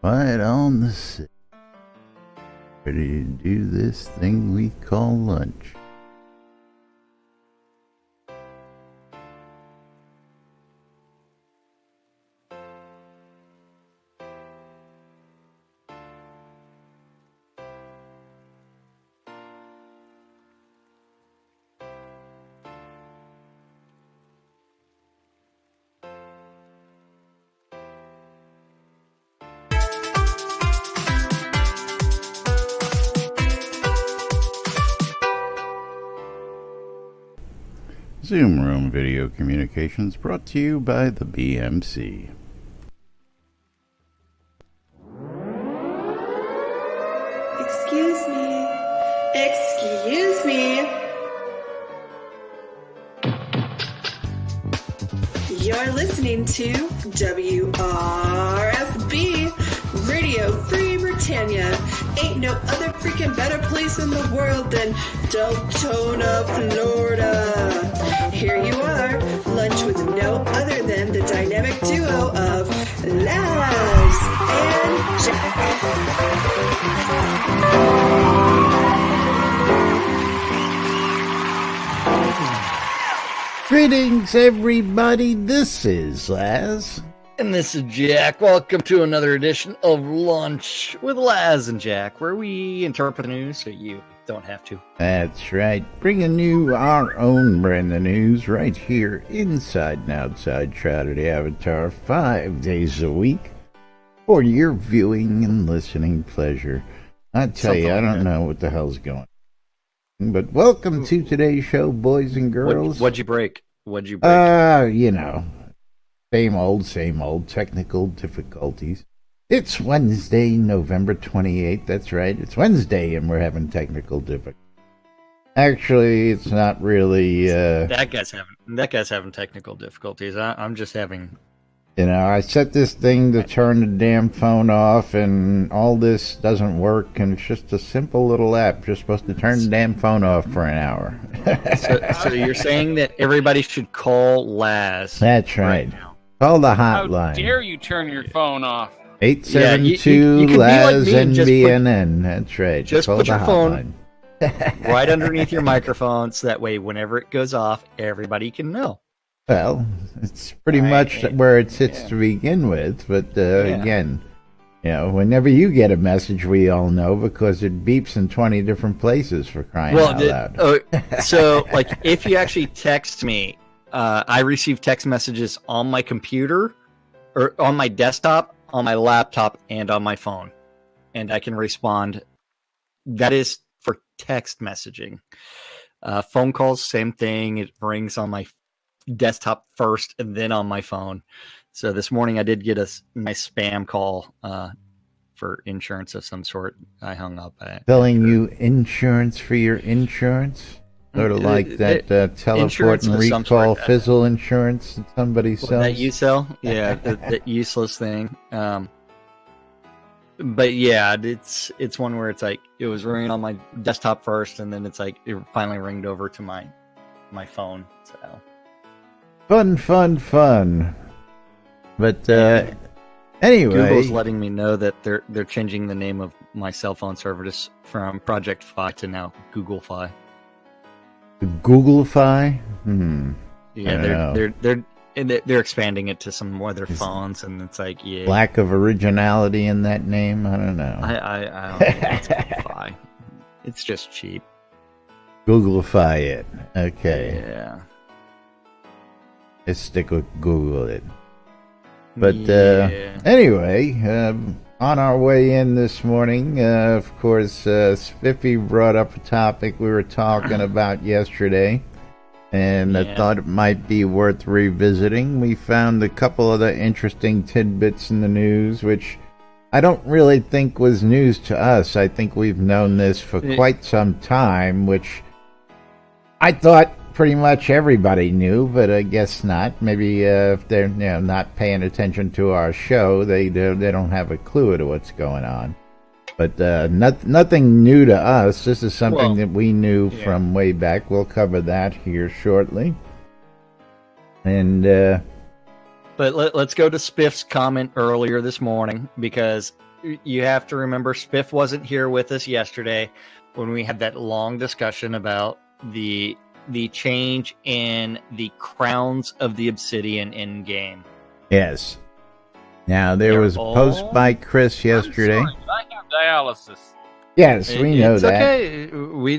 Quiet on the city. Ready to do this thing we call lunch. Zoom Room Video Communications brought to you by the BMC. Excuse me. Excuse me. You're listening to WRFB, Radio Free Britannia. Ain't no other freaking better place in the world than Deltona, Florida. Here you are, lunch with no other than the dynamic duo of Laz and Jack. Greetings, everybody. This is Laz. And this is Jack. Welcome to another edition of Lunch with Laz and Jack, where we interpret the news so you don't have to. That's right. Bringing you our own brand of news right here inside and outside Shroud Avatar 5 days a week for your viewing and listening pleasure. I tell you, I don't know what the hell's going on. But welcome to today's show, boys and girls. What'd you break? Same old technical difficulties. It's Wednesday, November 28th. That's right. It's Wednesday, and we're having technical difficulties. Actually, it's not really. That guy's having technical difficulties. I'm just having. I set this thing to turn the damn phone off, and all this doesn't work. And it's just a simple little app. You're supposed to turn the damn phone off for an hour. So you're saying that everybody should call Laz? That's right. Now. Call the hotline. How dare you turn your phone off? 872 Laz NBNN. That's right. Just put your phone right underneath your microphone, so that way, whenever it goes off, everybody can know. Well, it's pretty much where it sits to begin with, but again, whenever you get a message, we all know because it beeps in 20 different places for crying out loud. So, like, if you actually text me, I receive text messages on my computer, or on my desktop, on my laptop, and on my phone, and I can respond. That is for text messaging. Phone calls, same thing. It rings on my desktop first and then on my phone. So this morning I did get a nice spam call for insurance of some sort. I hung up. Selling you insurance for your insurance? Sort of like that teleport and recall fizzle insurance that somebody sells? That you sell? Yeah, that useless thing. But yeah, it's one where it's like it was ringing on my desktop first, and then it's like it finally ringed over to my phone. So fun. But anyway, Google's letting me know that they're changing the name of my cell phone service from Project Fi to now Google Fi. Google-fi? Yeah, they're expanding it to some more other phones, and it's like, yeah. Lack of originality in that name? I don't know. I don't know. It's Google-fi. It's just cheap. Google-fi it. Okay. Yeah. Let's stick with Google it. But anyway, on our way in this morning, of course, Spiffy brought up a topic we were talking about yesterday, and I thought it might be worth revisiting. We found a couple other interesting tidbits in the news, which I don't really think was news to us. I think we've known this for quite some time, which I thought pretty much everybody knew, but I guess not. Maybe if they're not paying attention to our show, they don't have a clue to what's going on. But nothing new to us. This is something that we knew from way back. We'll cover that here shortly. And But let's go to Spiff's comment earlier this morning, because you have to remember Spiff wasn't here with us yesterday when we had that long discussion about the change in the crowns of the obsidian in game. Yes. Now there was a post by Chris yesterday. I'm sorry, I have dialysis. Yes, we know it's that. Okay. We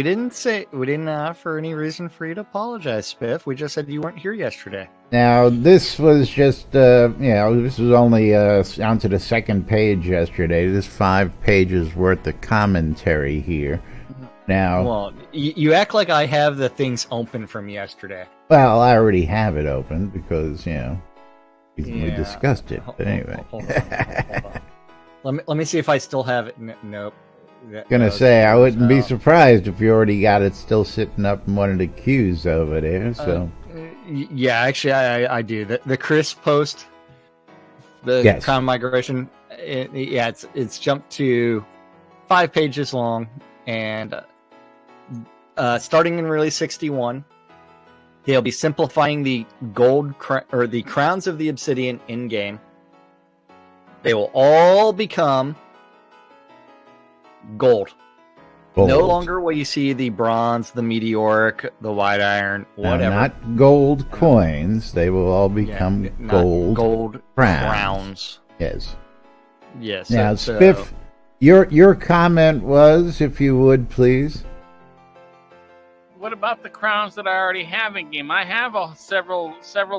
didn't offer any reason for you to apologize, Spiff. We just said you weren't here yesterday. Now this was just this was only down to the second page yesterday. There's 5 pages worth of commentary here. Now, well, you act like I have the things open from yesterday. Well, I already have it open because we discussed it. But anyway, hold on. Let me see if I still have it. Nope. Gonna say I wouldn't be surprised if you already got it still sitting up in one of the queues over there. So yeah, actually, I do. The Chris post, the crown migration. It's jumped to 5 pages long, and starting in release 61, they'll be simplifying the the crowns of the obsidian in game. They will all become gold. No longer will you see the bronze, the meteoric, the white iron, whatever. Now, not gold coins. They will all become gold crowns. Yes. Yes. Now, Spiff, your comment was, if you would, please. What about the crowns that I already have in game? I have several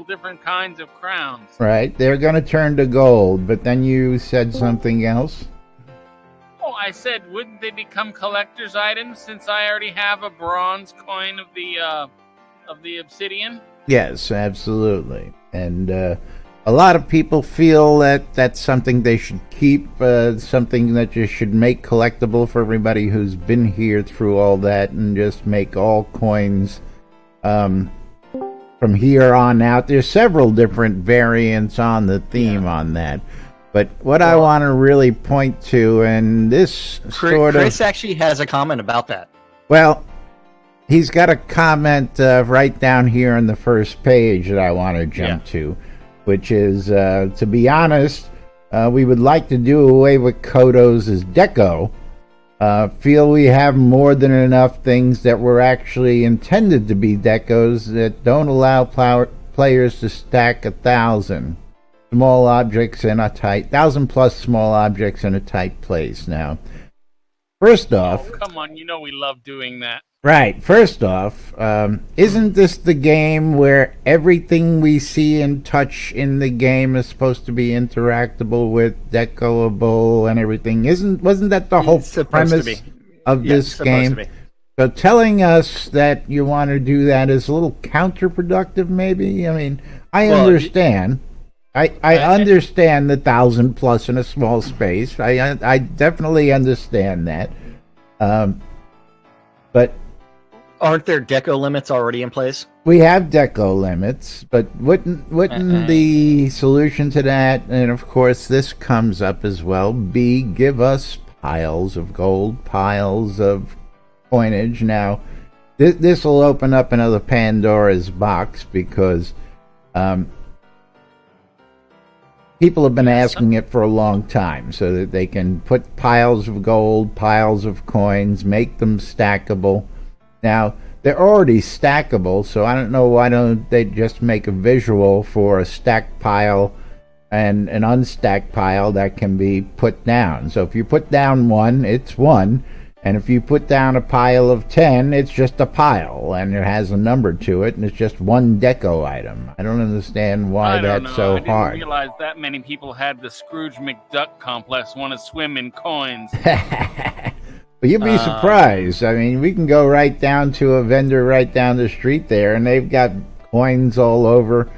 different kinds of crowns. Right. They're going to turn to gold, but then you said something else. Oh, I said, wouldn't they become collector's items since I already have a bronze coin of the obsidian? Yes, absolutely. And a lot of people feel that that's something they should keep, something that you should make collectible for everybody who's been here through all that, and just make all coins from here on out. There's several different variants on the theme on that. But what I want to really point to, and this Chris actually has a comment about that. Well, he's got a comment right down here on the first page that I want to jump to, which is, to be honest, we would like to do away with Kodos as deco. Feel we have more than enough things that were actually intended to be decos that don't allow players to stack 1,000. Small objects in a tight 1,000 plus small objects in a tight place. Now, first off, come on, you know we love doing that. Right. First off, isn't this the game where everything we see and touch in the game is supposed to be interactable with, decoable, and everything? Wasn't that the whole premise of this game? So telling us that you want to do that is a little counterproductive, maybe. I mean, I understand. I understand the 1,000 plus in a small space. I definitely understand that. But aren't there deco limits already in place? We have deco limits, but wouldn't the solution to that, and of course this comes up as well, be give us piles of gold, piles of coinage? Now, this will open up another Pandora's box, because people have been asking it for a long time, so that they can put piles of gold, piles of coins, make them stackable. Now, they're already stackable, so I don't know why don't they just make a visual for a stacked pile and an unstacked pile that can be put down. So if you put down one, it's one, and if you put down a pile of 10, it's just a pile, and it has a number to it, and it's just one deco item. I don't understand why that's so hard. I didn't realize that many people had the Scrooge McDuck complex, want to swim in coins. But you'd be surprised. I mean, we can go right down to a vendor right down the street there, and they've got coins all over.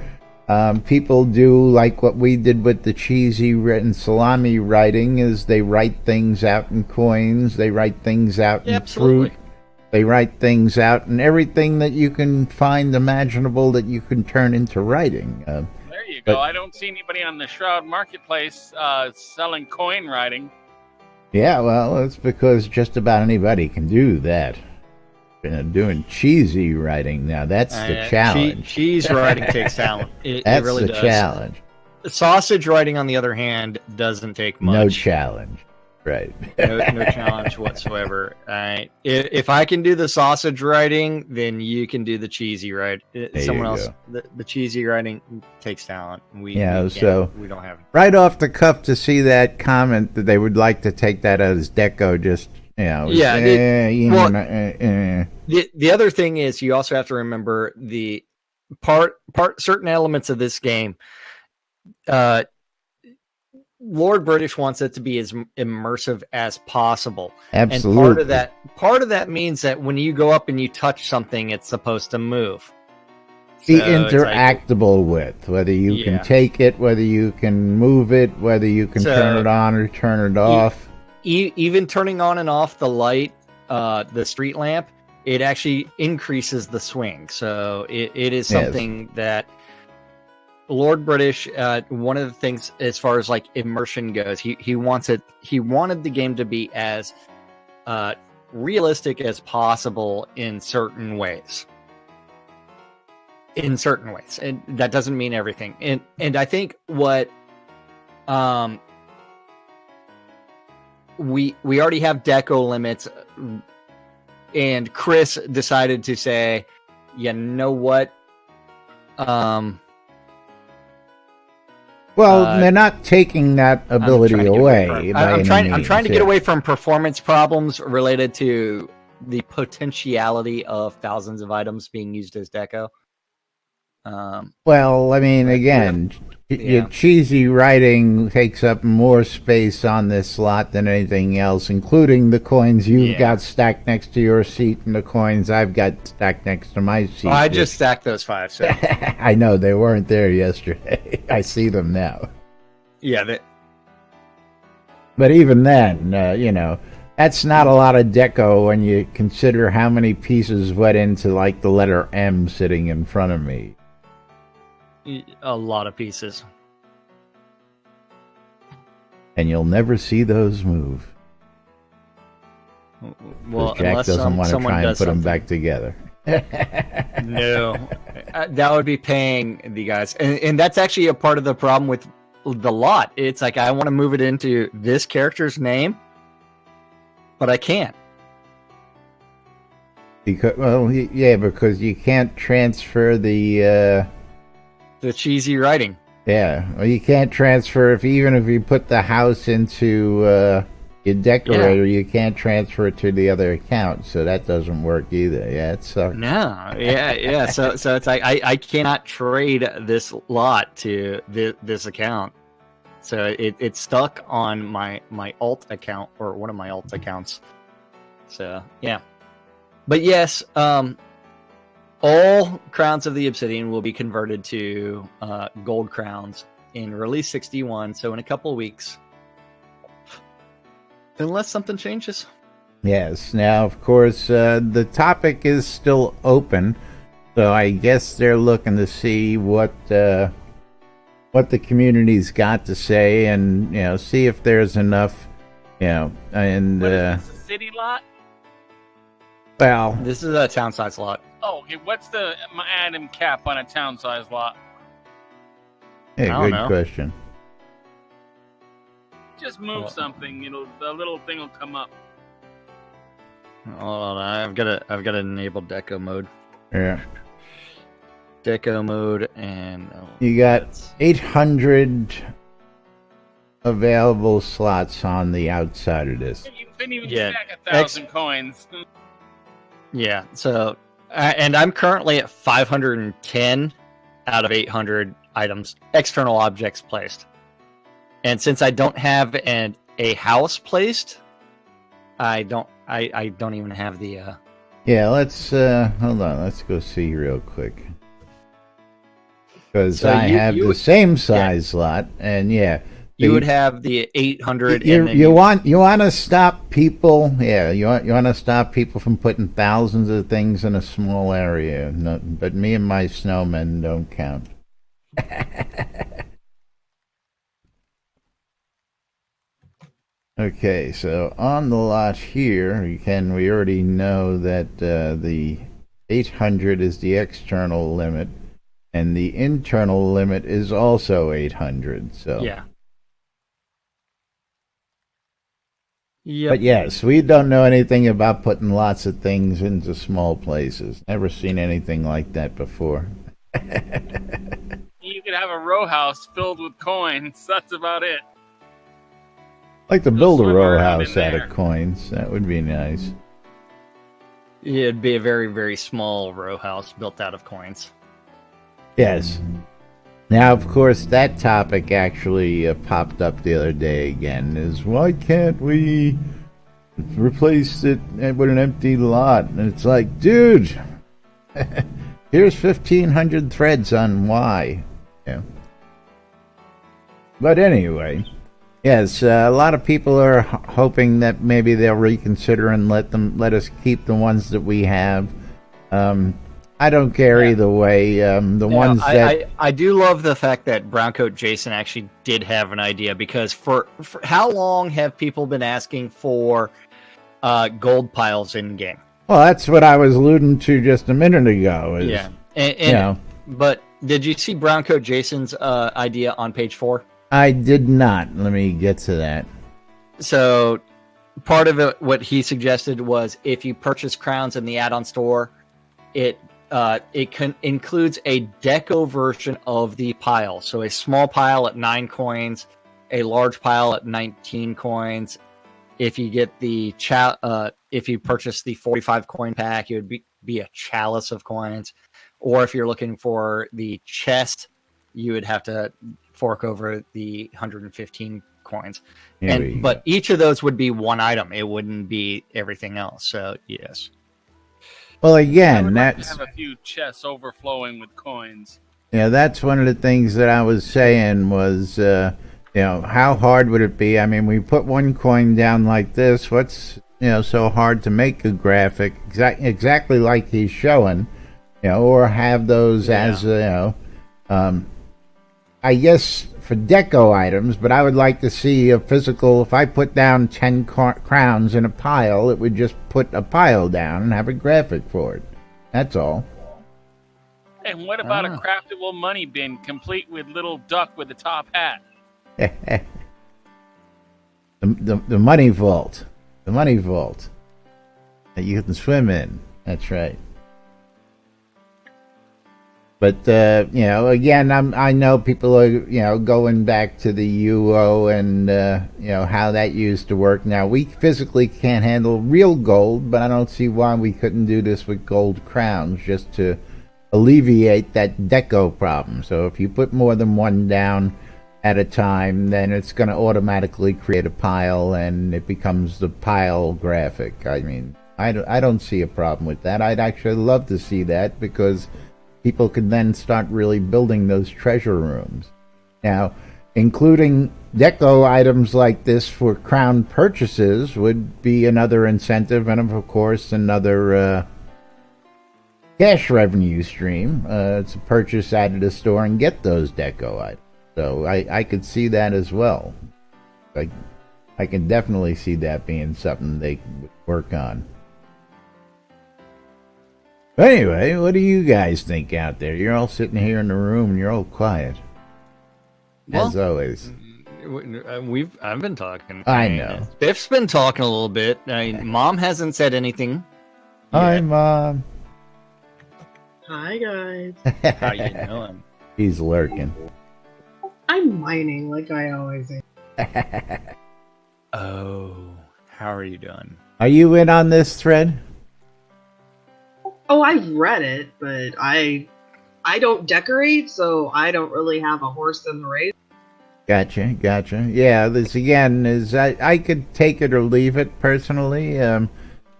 People do like what we did with the cheesy written salami writing, is they write things out in coins, they write things out in fruit, they write things out in everything that you can find imaginable that you can turn into writing. There you go. I don't see anybody on the Shroud Marketplace selling coin writing. Yeah, well, it's because just about anybody can do that. doing cheesy writing now. That's the challenge. Cheese writing takes talent. It really the does. Challenge. Sausage writing, on the other hand, doesn't take much. No challenge. Right. No challenge whatsoever. If I can do the sausage writing, then you can do the cheesy writing. Someone else, the cheesy writing takes talent. We don't have it. Right off the cuff to see that comment that they would like to take that as deco, just The other thing is you also have to remember the certain elements of this game. Lord British wants it to be as immersive as possible. Absolutely. And part of that means that when you go up and you touch something, it's supposed to move. Be interactable with, whether you can take it, whether you can move it, whether you can turn it on or turn it off. Even turning on and off the light, the street lamp, it actually increases the swing. So it is something that Lord British, one of the things as far as like immersion goes, he wanted the game to be as realistic as possible in certain ways. And that doesn't mean everything. And I think what we already have deco limits, and Chris decided to say, you know what? Well, they're not taking that ability away. I'm trying to get away from performance problems related to the potentiality of thousands of items being used as deco. Well, I mean, again, your cheesy writing takes up more space on this slot than anything else, including the coins you've got stacked next to your seat and the coins I've got stacked next to my seat. I just stacked those 5. So. I know, they weren't there yesterday. I see them now. Yeah. But even then, that's not a lot of deco when you consider how many pieces went into, like, the letter M sitting in front of me. A lot of pieces. And you'll never see those move. Well, Jack doesn't want to try and put them back together. No. That would be paying the guys. And that's actually a part of the problem with the lot. It's like, I want to move it into this character's name, but I can't. Because you can't transfer the cheesy writing. Yeah, well, you can't transfer even if you put the house into your decorator, you can't transfer it to the other account, so that doesn't work either. Yeah, it sucks. No, yeah. So it's like I cannot trade this lot to this account, so it's stuck on my alt account, or one of my alt accounts. So yeah, but yes, all crowns of the Obsidian will be converted to gold crowns in release 61, so in a couple of weeks. Unless something changes. Yes. Now, of course, the topic is still open, so I guess they're looking to see what the community's got to say, and see if there's enough, and what is this, a city lot? Well, this is a town size lot. Oh, okay. What's the adding cap on a town size lot? Yeah, good question. Just move something. The little thing will come up. Hold on, I've got to enable deco mode. Yeah. Deco mode, and you got 800 available slots on the outside of this. You couldn't even stack 1,000 coins. Yeah. So, and I'm currently at 510 out of 800 items, external objects placed. And since I don't have a house placed, I don't even have the. Yeah, let's hold on. Let's go see real quick, because I have the same size lot, and you would have the 800. You want to stop people. Yeah, you want to stop people from putting thousands of things in a small area. No, but me and my snowmen don't count. Okay, so on the lot here, we already know that the 800 is the external limit, and the internal limit is also 800. So Yeah. Yep. But yes, we don't know anything about putting lots of things into small places. Never seen anything like that before. You could have a row house filled with coins. That's about it. Like to Just build a swim row around house in out there. of coins. That would be nice. It'd be a very, very small row house built out of coins. Yes. Now, of course, that topic actually popped up the other day again, is why can't we replace it with an empty lot? And it's like, dude, here's 1,500 threads on why. Yeah. But anyway, yes, a lot of people are hoping that maybe they'll reconsider and let us keep the ones that we have. I don't care either way. I do love the fact that Browncoat Jason actually did have an idea, because for how long have people been asking for gold piles in game? Well, that's what I was alluding to just a minute ago. But did you see Browncoat Jason's idea on page 4? I did not. Let me get to that. So part of it, what he suggested was, if you purchase crowns in the add-on store, it includes a deco version of the pile. So a small pile at 9 coins, a large pile at 19 coins. If you get the if you purchase the 45 coin pack, it would be a chalice of coins. Or if you're looking for the chest, you would have to fork over the 115 coins. But each of those would be one item. It wouldn't be everything else. So yes. Well, again, that's have a few chests overflowing with coins. Yeah, that's one of the things that I was saying was, how hard would it be? I mean, we put one coin down like this. What's so hard to make a graphic exactly like he's showing, or have those as I guess for deco items, but I would like to see a physical. If I put down 10 crowns in a pile, it would just put a pile down and have a graphic for it. That's all. And what about a craftable money bin complete with little duck with a top hat? the money vault. The money vault that you can swim in. That's right. But, again, I know people are, going back to the UO and, how that used to work. Now, we physically can't handle real gold, but I don't see why we couldn't do this with gold crowns just to alleviate that deco problem. So if you put more than one down at a time, then it's going to automatically create a pile, and it becomes the pile graphic. I mean, I don't see a problem with that. I'd actually love to see that, because people can then start really building those treasure rooms. Now, including deco items like this for crown purchases would be another incentive, and of course another cash revenue stream to purchase out of the store and get those deco items. So I could see that as well. I can definitely see that being something they would work on. Anyway, what do you guys think out there? You're all sitting here in the room and you're all quiet. As always. I've been talking. I know. Biff's been talking a little bit. I mean, Mom hasn't said anything. Hi, Mom. Hi, guys. How you doing? He's lurking. I'm mining like I always am. Oh, how are you doing? Are you in on this thread? Oh, I've read it, but I don't decorate, so I don't really have a horse in the race. Gotcha. Yeah, this again is I could take it or leave it personally.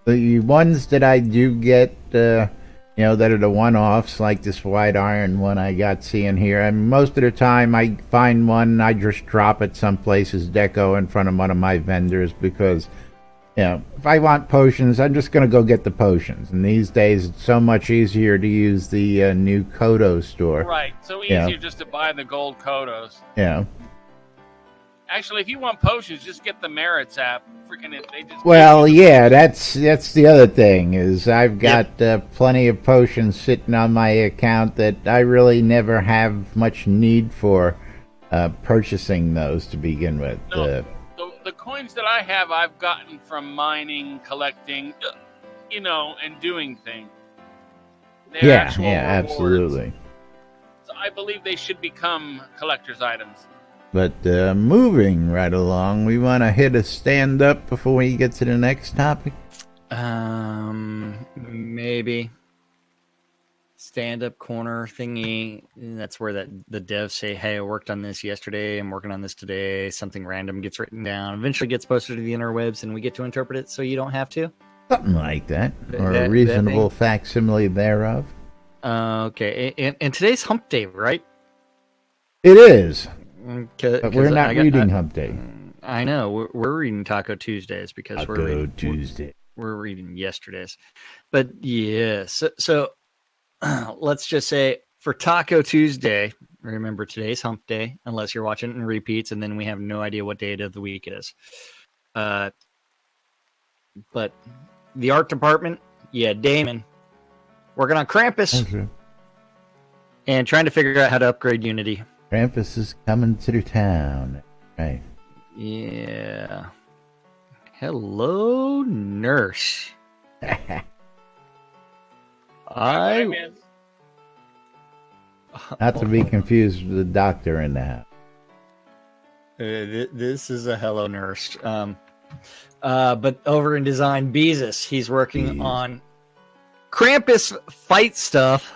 The ones that I do get, that are the one-offs, like this white iron one I got seeing here. And most of the time I find one, I just drop it someplace as deco in front of one of my vendors, because if I want potions, I'm just going to go get the potions. And these days, it's so much easier to use the new Kodo store. Right, so easier just to buy the gold Kodos. Yeah. Actually, if you want potions, just get the Merits app. Freaking it, they just. Well, yeah, that's the other thing is I've got plenty of potions sitting on my account that I really never have much need for purchasing those to begin with. No, the coins that I have, I've gotten from mining, collecting, and doing things. They're actual rewards. Absolutely. So I believe they should become collector's items. But moving right along, we want to hit a stand-up before we get to the next topic? Maybe. Stand-up corner thingy. That's where the devs say, hey, I worked on this yesterday, I'm working on this today, something random gets written down, eventually gets posted to the interwebs, and we get to interpret it so you don't have to. Something like that. Or a reasonable facsimile thereof. Okay, and today's hump day, right? It is. But we're not reading Hump Day. I know. We're reading Taco Tuesdays because we're reading yesterday's. But yeah, so let's just say for Taco Tuesday, remember today's Hump Day, unless you're watching it in repeats, and then we have no idea what day of the week it is. But the art department, Damon, working on Krampus and trying to figure out how to upgrade Unity. Krampus is coming to town. Right. Yeah. Hello, nurse. Not to be confused with the doctor in the house. This is a hello, nurse. But over in design, Beezus, he's working on Krampus fight stuff.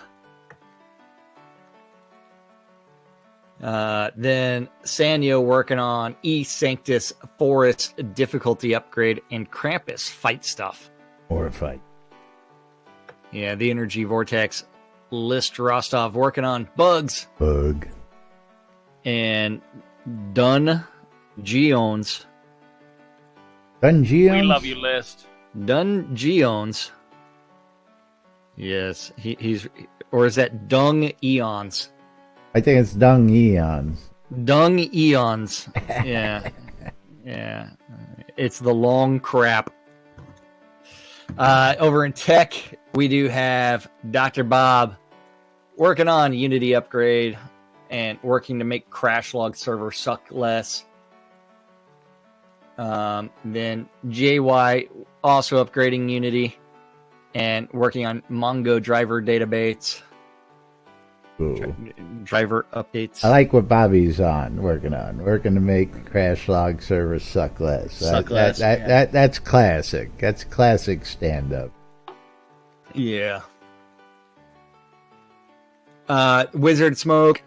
Then Sanyo working on E Sanctus Forest difficulty upgrade and Krampus fight stuff. Or a fight. Yeah, the Energy Vortex. List Rostov working on bugs. Bug. And Dun Geons. Dun Geons? We love you, List. Dun Geons. Yes, he's... Or is that Dung Eons? I think it's Dung Eons. Dung Eons. Yeah. Yeah. It's the long crap. Over in tech, we do have Dr. Bob working on Unity upgrade and working to make Crashlog server suck less. Then JY also upgrading Unity and working on Mongo driver database. Driver updates. I like what Bobby's working to make Crashlog servers suck less. That's classic. That's classic stand-up. Yeah. Wizard Smoke,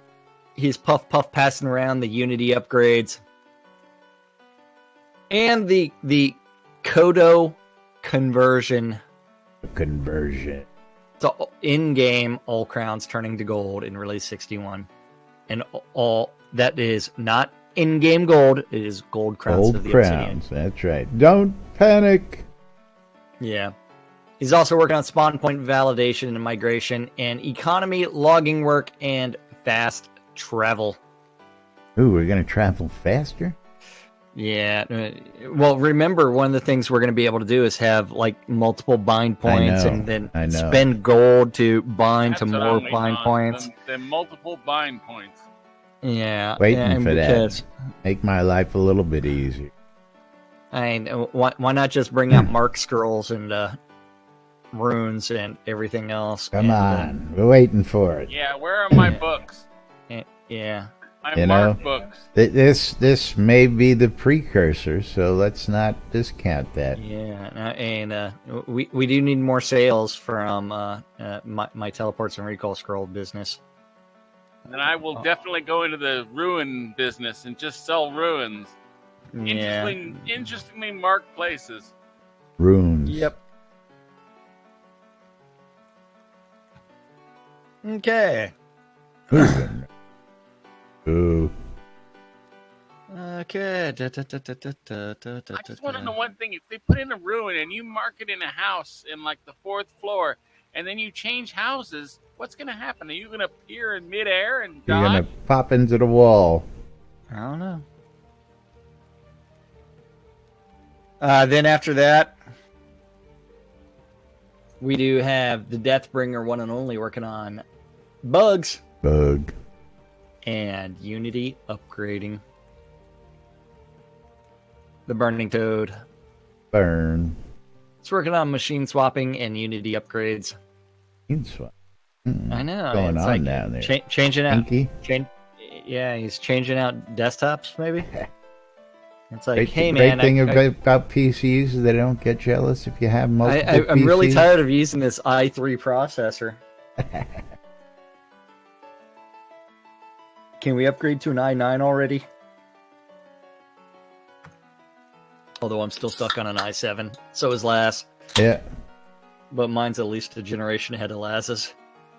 he's puff passing around the Unity upgrades and the Kodo conversion. So in-game all crowns turning to gold in release 61, and all that is not in-game gold. It is gold crowns. Gold crowns. That's right. Don't panic. Yeah, he's also working on spawn point validation and migration, and economy logging work and fast travel. Ooh, we're gonna travel faster. Yeah, well, remember, one of the things we're going to be able to do is have like multiple bind points and then spend gold to bind to more bind points. Then multiple bind points. Yeah, waiting for that. Make my life a little bit easier. I mean, why not just bring out mark scrolls and runes and everything else? Come on, we're waiting for it. Yeah, where are my books? Yeah. Books. This may be the precursor, so let's not discount that. Yeah, and we do need more sales from my teleports and recall scroll business. And I will definitely go into the ruin business and just sell ruins. Yeah. Interestingly marked places. Runes. Yep. Okay. Ooh. Okay. I just want to know one thing. If they put in a ruin and you mark it in a house in like the 4th floor, and then you change houses, what's going to happen? Are you going to appear in midair and die? You're going to pop into the wall. I don't know. Then after that, we do have the Deathbringer one and only working on bugs. Bug. And Unity upgrading. The Burning Toad. Burn. It's working on machine swapping and Unity upgrades. Machine swap. I know. What's going it's on like down there? Changing out. Pinky? Yeah, he's changing out desktops, maybe. It's like, Great, hey, the man. great thing about PCs is they don't get jealous if you have multiple PCs. I'm really tired of using this i3 processor. Can we upgrade to an i9 already? Although I'm still stuck on an i7. So is Laz. Yeah. But mine's at least a generation ahead of Laz's.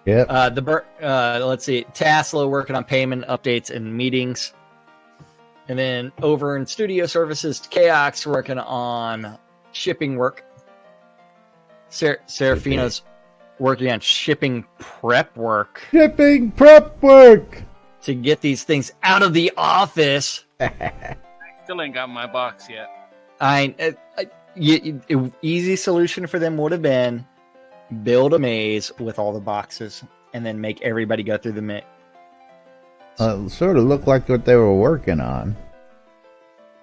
Yep. Let's see. Tasla working on payment updates and meetings. And then over in Studio Services, Chaos working on shipping work. Serafina's working on shipping prep work. Shipping prep work! To get these things out of the office. I still ain't got my box yet. Easy solution for them would have been build a maze with all the boxes and then make everybody go through the maze. It sort of looked like what they were working on.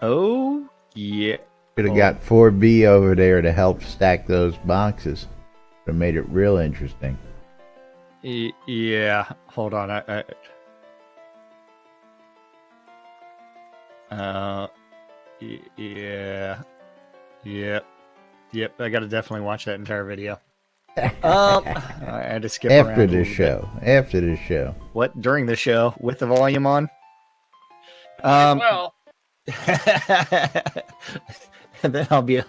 Oh, yeah. Could have got 4B over there to help stack those boxes. Would have made it real interesting. Yeah. Hold on. Yeah. Yep. I got to definitely watch that entire video. I had to skip after around the show. After the show. What? During the show with the volume on? Well, and then I'll be.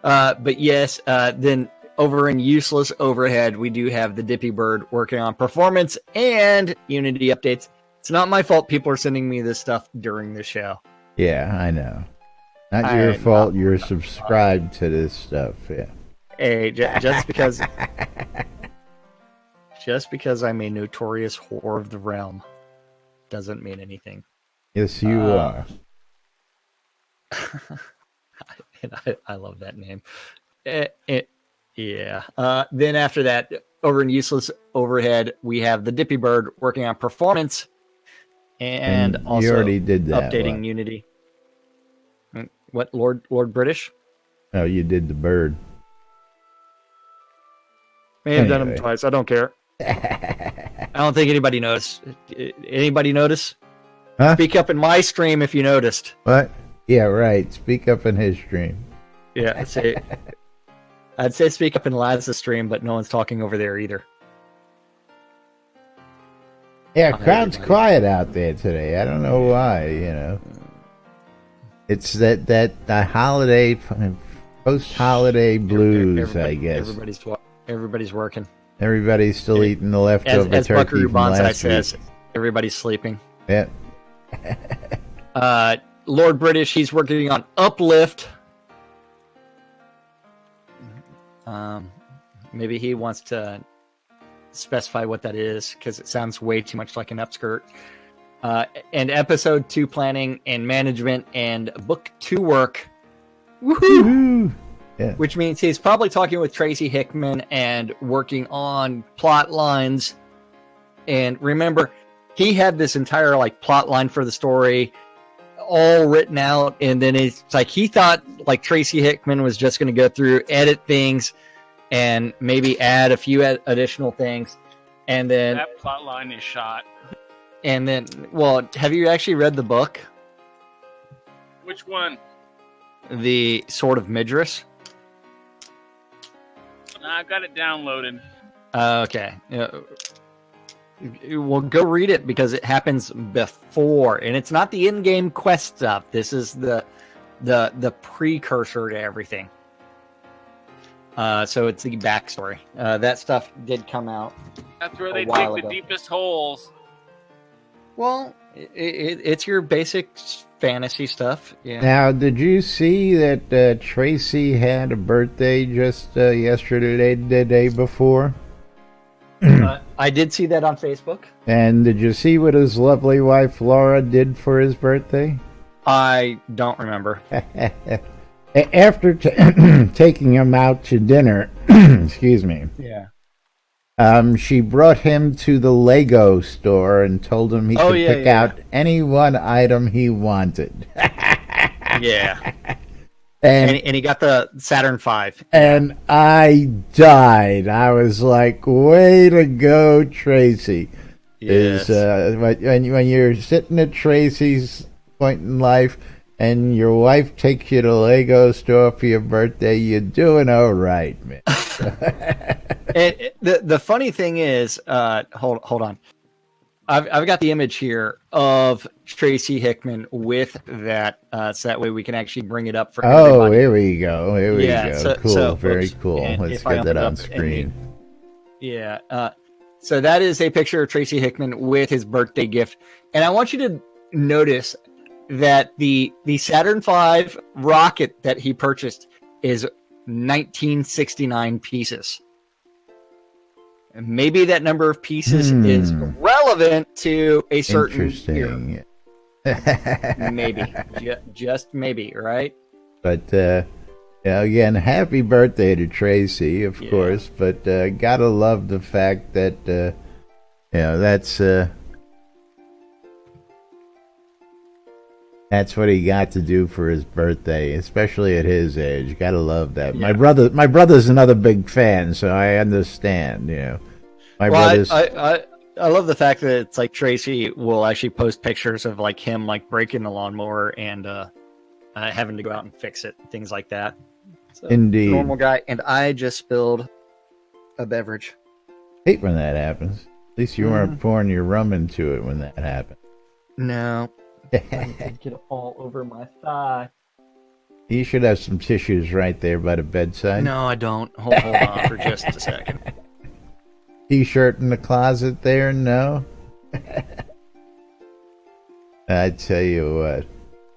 But yes. Then over in Useless Overhead, we do have the Dippy Bird working on performance and Unity updates. It's not my fault people are sending me this stuff during the show. Yeah, I know. Not your fault. You're subscribed to this stuff. Yeah. Hey, just because I'm a notorious whore of the realm doesn't mean anything. Yes, you are. I love that name. Yeah. Then after that, over in Useless Overhead, we have the Dippy Bird working on performance and also you already did that updating one. Unity. What, Lord British? No, you did the bird. May have done them twice. I don't care. I don't think anybody noticed. Anybody notice? Huh? Speak up in my stream if you noticed. What? Yeah, right. Speak up in his stream. Yeah, I'd say speak up in Laz's stream, but no one's talking over there either. Yeah, crowd's quiet out there today. I don't know why, you know. It's that holiday, post-holiday blues, I guess. Everybody's working. Everybody's still eating the leftover as turkey Buckaroo from Bonsai last says, week. everybody's sleeping. Yeah. Lord British, he's working on Uplift. Maybe he wants to specify what that is, because it sounds way too much like an upskirt. And episode 2 planning and management and book 2 work. Woohoo! Yeah. Which means he's probably talking with Tracy Hickman and working on plot lines. And remember, he had this entire plot line for the story all written out, and then it's like he thought Tracy Hickman was just going to go through, edit things, and maybe add a few additional things, and then that plot line is shot. And then, well, have you actually read the book? Which one? The Sword of Midras. I got it downloaded. Okay. Well, go read it because it happens before, and it's not the in-game quest stuff. This is the precursor to everything. So it's the backstory. That stuff did come out. That's where they dig the deepest holes. Well, it's your basic fantasy stuff. Yeah. Now, did you see that Tracy had a birthday just yesterday, the day before? I did see that on Facebook. And did you see what his lovely wife Laura did for his birthday? I don't remember. After taking him out to dinner, excuse me. Yeah. She brought him to the Lego store and told him he could pick out any one item he wanted. Yeah. And he got the Saturn V. And I died. I was like, way to go, Tracy. Yes. When you're sitting at Tracy's point in life and your wife takes you to Lego store for your birthday, you're doing all right, man. And the funny thing is, hold on, I've got the image here of Tracy Hickman with that, so that way we can actually bring it up for everybody. Oh, here we go. Here we go. Cool, very cool. Let's get that on screen. So that is a picture of Tracy Hickman with his birthday gift, and I want you to notice that the Saturn V rocket that he purchased is 1969 pieces. And maybe that number of pieces is relevant to a certain year. Maybe. Just maybe, right? But, again, happy birthday to Tracy, of course. But gotta love the fact that, that's what he got to do for his birthday, especially at his age. Gotta love that. Yeah. My brother's another big fan, so I understand. Brother's. I love the fact that it's like Tracy will actually post pictures of like him like breaking the lawnmower and having to go out and fix it, things like that. So, indeed, normal guy. And I just spilled a beverage. Hate when that happens. At least you weren't pouring your rum into it when that happened. No. I get it all over my thigh. You should have some tissues right there by the bedside. No, I don't. Hold on for just a second. T-shirt in the closet there? No? I tell you what.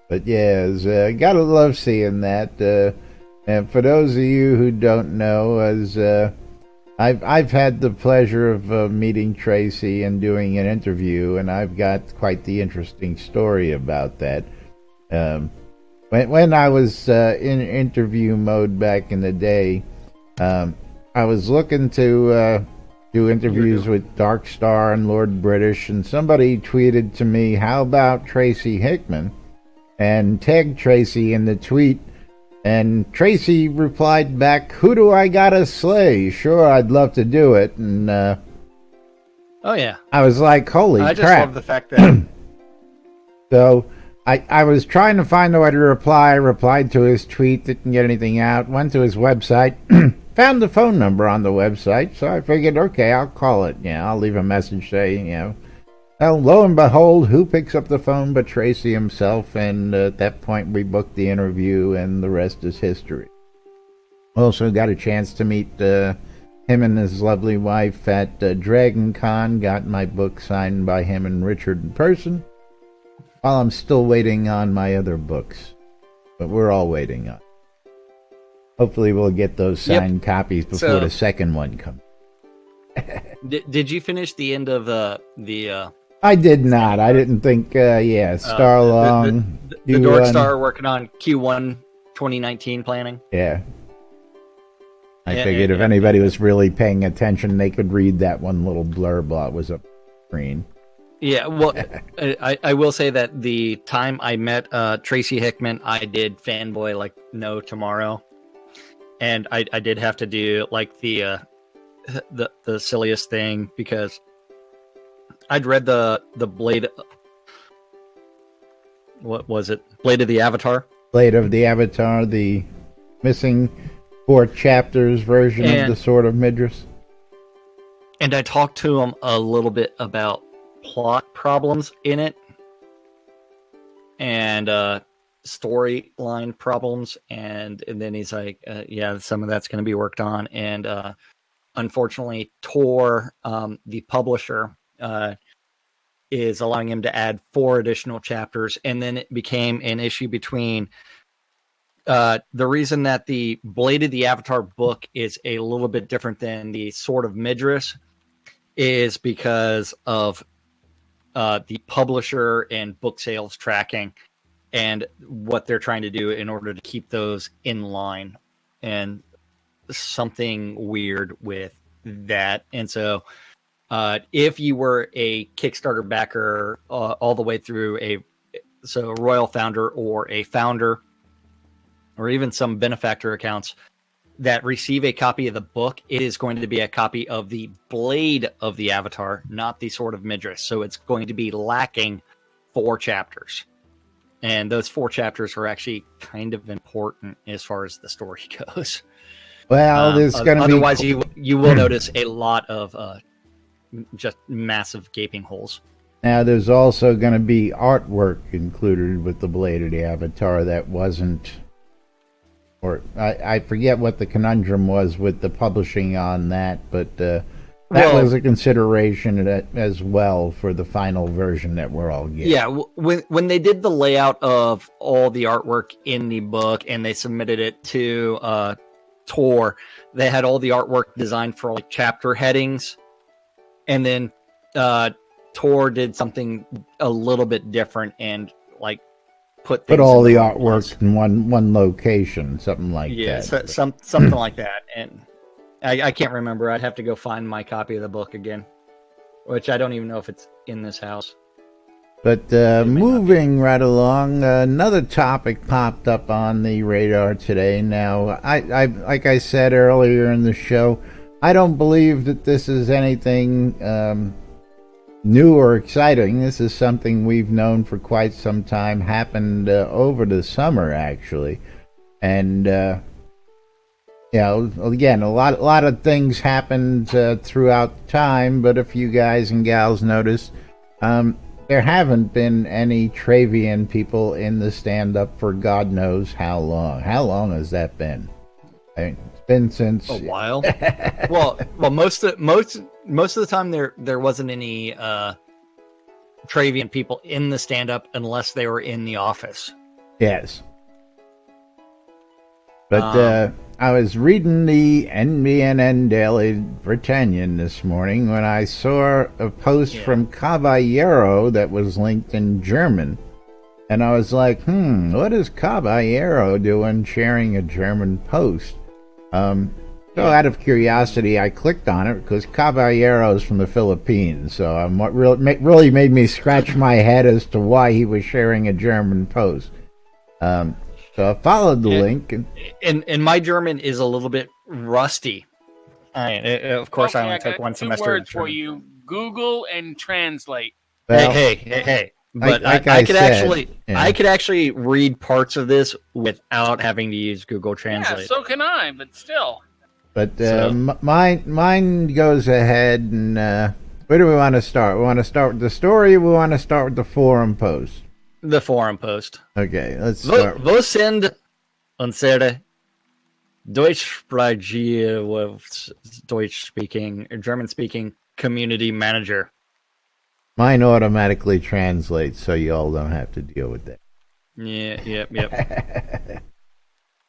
But yeah, gotta love seeing that. And for those of you who don't know, I've had the pleasure of meeting Tracy and doing an interview, and I've got quite the interesting story about that. When I was in interview mode back in the day, I was looking to do interviews with Dark Star and Lord British, and somebody tweeted to me, "How about Tracy Hickman?" and tagged Tracy in the tweet. And Tracy replied back, "Who do I gotta slay? Sure, I'd love to do it." And oh yeah, I was like, "Holy crap!" I just love the fact that. So I was trying to find a way to reply. Replied to his tweet, didn't get anything out. Went to his website, found the phone number on the website. So I figured, okay, I'll call it. Yeah, I'll leave a message saying, Well, lo and behold, who picks up the phone but Tracy himself, and at that point we booked the interview, and the rest is history. Also got a chance to meet him and his lovely wife at Dragon Con, got my book signed by him and Richard in person, while I'm still waiting on my other books. But we're all waiting on. Hopefully we'll get those signed copies before the second one comes. Did you finish the end of the I did not. I didn't think, Starlong. The Dork Star working on Q1 2019 planning. Yeah. I figured if anybody was really paying attention, they could read that one little blurb while it was up screen. Yeah, well, I will say that the time I met Tracy Hickman, I did fanboy like no tomorrow. And I did have to do like the silliest thing, because I'd read the Blade. What was it? Blade of the Avatar. Blade of the Avatar, the missing 4 chapters version of the Sword of Midras. And I talked to him a little bit about plot problems in it, and storyline problems, and then he's like, yeah, some of that's going to be worked on. And unfortunately, Tor, the publisher, is allowing him to add 4 additional chapters, and then it became an issue between the reason that the Blade of the Avatar book is a little bit different than the Sword of Midras is because of the publisher and book sales tracking. and what they're trying to do in order to keep those in line, and something weird with that. And so if you were a Kickstarter backer all the way through a royal founder or a founder, or even some benefactor accounts that receive a copy of the book, it is going to be a copy of the blade of the Avatar, not the sword of Midras. So it's going to be lacking 4 chapters. And those 4 chapters are actually kind of important as far as the story goes. Well, there's going to be... Otherwise, you will notice a lot of just massive gaping holes. Now, there's also going to be artwork included with the Blade of the Avatar that wasn't... Or I forget what the conundrum was with the publishing on that, but that was a consideration as well for the final version that we're all getting. Yeah, when they did the layout of all the artwork in the book and they submitted it to Tor, they had all the artwork designed for like chapter headings, and then Tor did something a little bit different and like put all the artwork in one location, something like that. Yeah, something like that. And I can't remember. I'd have to go find my copy of the book again, which I don't even know if it's in this house. But moving right along, another topic popped up on the radar today. Now, I like I said earlier in the show, I don't believe that this is anything new or exciting. This is something we've known for quite some time. Happened over the summer, actually, and again, a lot of things happened throughout time. But if you guys and gals noticed, there haven't been any Travian people in the stand-up for God knows how long. How long has that been? I mean, it's been since a while. well, most of the time there wasn't any Travian people in the stand-up unless they were in the office. Yes. But I was reading the NBNN Daily Britannian this morning when I saw a post from Caballero that was linked in German. And I was like, what is Caballero doing sharing a German post? So out of curiosity, I clicked on it because Caballero is from the Philippines. So what really made me scratch my head as to why he was sharing a German post. So I followed the link. And my German is a little bit rusty. Of course, I only took one semester. 2 words for you: Google and translate. Well, hey. But I could actually read parts of this without having to use Google Translate. Yeah, so can I, but still. But mine goes ahead, and where do we want to start? We want to start with the story, or we want to start with the forum post? The forum post. Okay, let's start. Wo sind unsere deutschsprachige, Deutsch-speaking, German-speaking community manager? Mine automatically translates, so you all don't have to deal with that. Yep.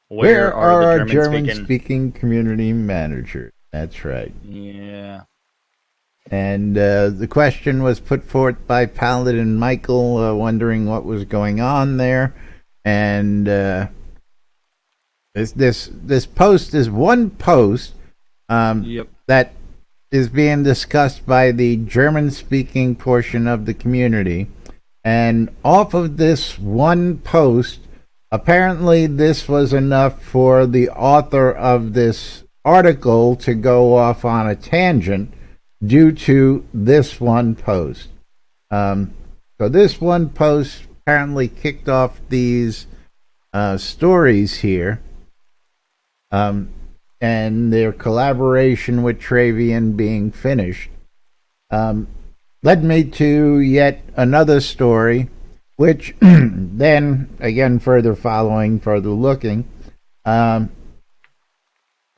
Where are our German-speaking community managers? That's right. Yeah. And the question was put forth by Paladin Michael, wondering what was going on there. And this post is one post that is being discussed by the German-speaking portion of the community. And off of this one post, apparently this was enough for the author of this article to go off on a tangent due to this one post. So this one post apparently kicked off these stories here. And their collaboration with Travian being finished led me to yet another story, which then, again, further looking,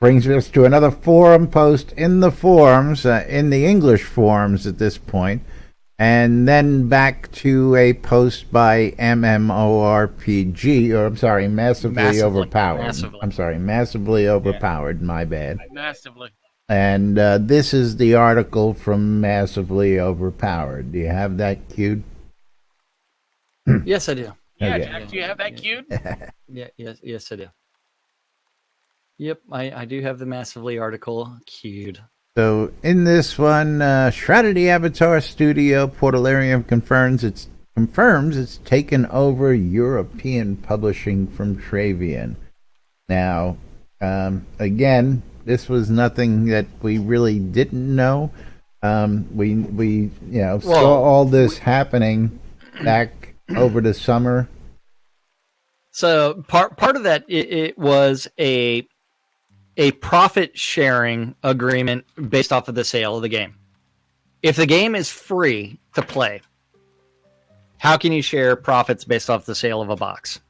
brings us to another forum post in the forums, in the English forums at this point, and then back to a post by MMORPG, or I'm sorry, Massively Overpowered. I'm sorry, Massively Overpowered, my bad. Massively. And this is the article from Massively Overpowered. Do you have that queued? Yes, I do. Yeah, Okay. Jack, do you have that queued? Yes, I do. Yep, I do have the Massively article queued. So in this one, Shroud of the Avatar studio Portalarium confirms it's taken over European publishing from Travian. Now, again, this was nothing that we really didn't know. We saw all this happening back over the summer. So part of that it was a profit sharing agreement based off of the sale of the game. If the game is free to play, how can you share profits based off the sale of a box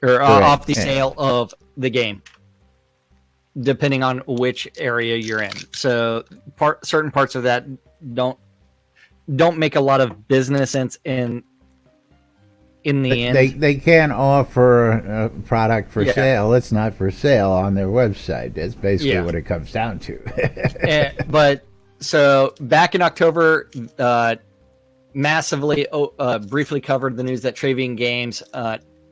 or off the sale of the game? Depending on which area you're in. So certain parts of that don't make a lot of business sense in the end. They can't offer a product for sale. It's not for sale on their website. That's basically what it comes down to. But so back in October, Massively briefly covered the news that Travian Games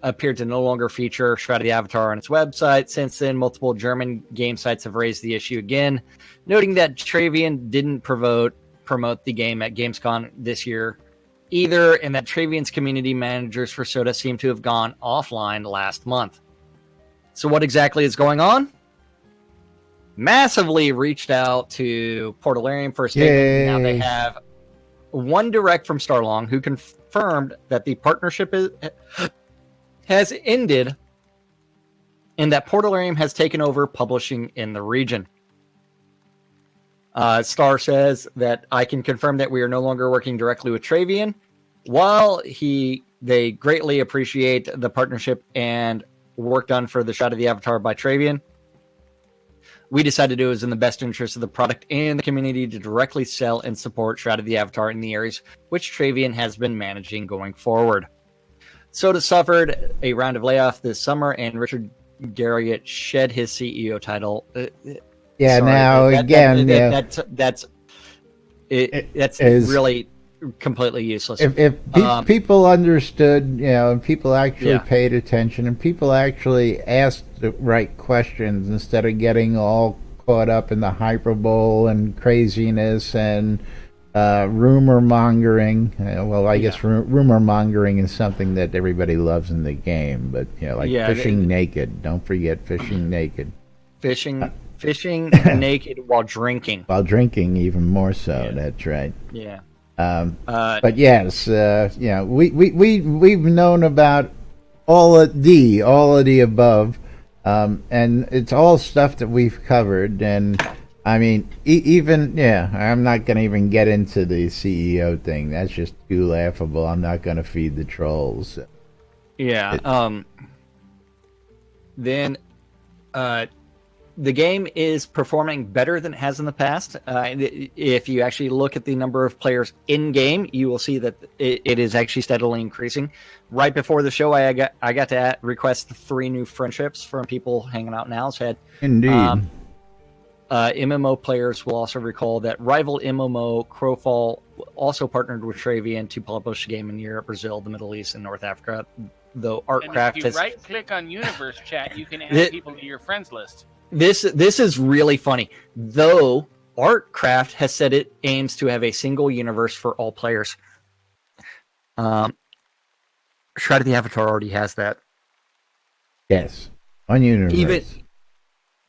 appeared to no longer feature Shroud of the Avatar on its website. Since then, multiple German game sites have raised the issue again, noting that Travian didn't promote the game at Gamescom this year either, and that Travian's community managers for Soda seem to have gone offline last month. So what exactly is going on? Massively reached out to Portalarium for a statement. Yay. Now they have one direct from Starlong who confirmed that the partnership has ended and that Portalarium has taken over publishing in the region. Star says that I can confirm that we are no longer working directly with Travian. While they greatly appreciate the partnership and work done for the Shroud of the Avatar by Travian, we decided it was in the best interest of the product and the community to directly sell and support Shroud of the Avatar in the areas which Travian has been managing going forward. Soda suffered a round of layoff this summer, and Richard Garriott shed his CEO title. That's really completely useless. If people understood, and people actually paid attention, and people actually asked the right questions instead of getting all caught up in the hyperbole and craziness and rumor mongering. I guess rumor mongering is something that everybody loves in the game, but fishing naked. Don't forget fishing naked. Fishing naked while drinking. While drinking, even more so. Yeah. That's right. Yeah. But yes, we've known about all of the above, and it's all stuff that we've covered. And I mean, I'm not going to even get into the CEO thing. That's just too laughable. I'm not going to feed the trolls. Then, the game is performing better than it has in the past. If you actually look at the number of players in game, you will see that it is actually steadily increasing. Right before the show, I got to request 3 new friendships from people hanging out in Owl's Head. Indeed. MMO players will also recall that rival MMO Crowfall also partnered with Travian to publish the game in Europe, Brazil, the Middle East, and North Africa. Though Artcraft if you right-click on Universe Chat, you can add people to your friends list. This is really funny. Though Artcraft has said it aims to have a single universe for all players. Shroud of the Avatar already has that. Yes, one universe.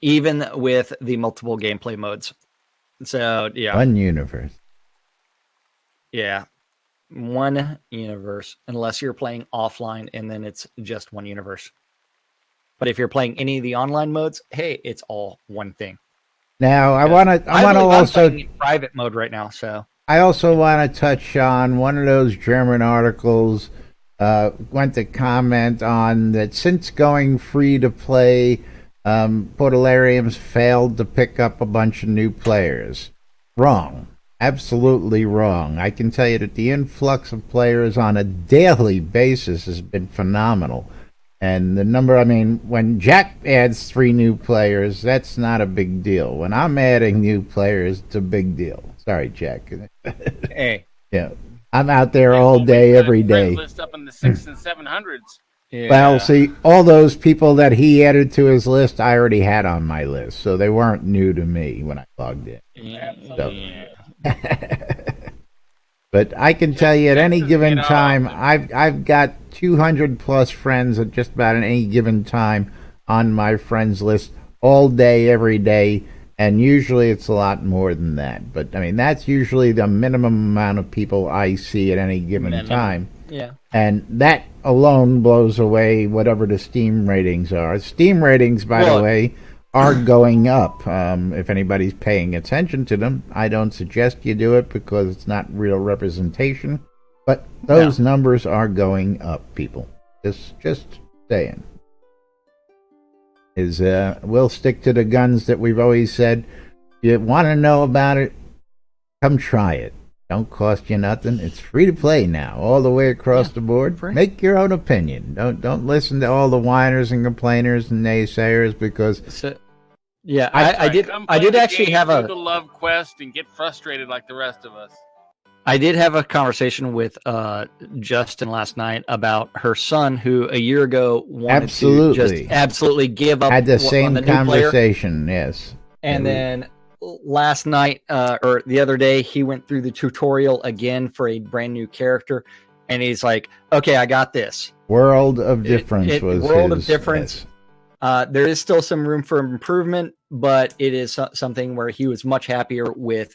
Even with the multiple gameplay modes. So yeah, one universe. Yeah, one universe, unless you're playing offline, and then it's just one universe. But if you're playing any of the online modes, hey, it's all one thing. Now, I want to also playing in private mode right now. So I also want to touch on one of those German articles. Went to comment on that since going free to play, Portalarium's failed to pick up a bunch of new players. Wrong. Absolutely wrong. I can tell you that the influx of players on a daily basis has been phenomenal. And the number, when Jack adds 3 new players, that's not a big deal. When I'm adding new players, it's a big deal. Sorry, Jack. Hey. Yeah. I'm out there all day, every day. List up in the 600s and 700s. Yeah. Well, see, all those people that he added to his list, I already had on my list, so they weren't new to me when I logged in. Yeah. But I can tell you, at any given time, I've got 200 plus friends at just about any given time on my friends list, all day, every day, and usually it's a lot more than that. But I mean, that's usually the minimum amount of people I see at any given time. Yeah. And that alone blows away whatever the Steam ratings are. Steam ratings, by the way, are going up. If anybody's paying attention to them, I don't suggest you do it because it's not real representation. But those numbers are going up, people. Just saying. We'll stick to the guns that we've always said. If you want to know about it, come try it. Don't cost you nothing. It's free to play now, all the way across the board. Free. Make your own opinion. Don't listen to all the whiners and complainers and naysayers because. I did actually have a love quest and get frustrated like the rest of us. I did have a conversation with Justin last night about her son, who a year ago wanted to just absolutely give up. Had the same conversation, yes. And then last night or the other day, he went through the tutorial again for a brand new character, and he's like, "Okay, I got this." World of Difference was World of Difference. Yes. There is still some room for improvement, but it is something where he was much happier with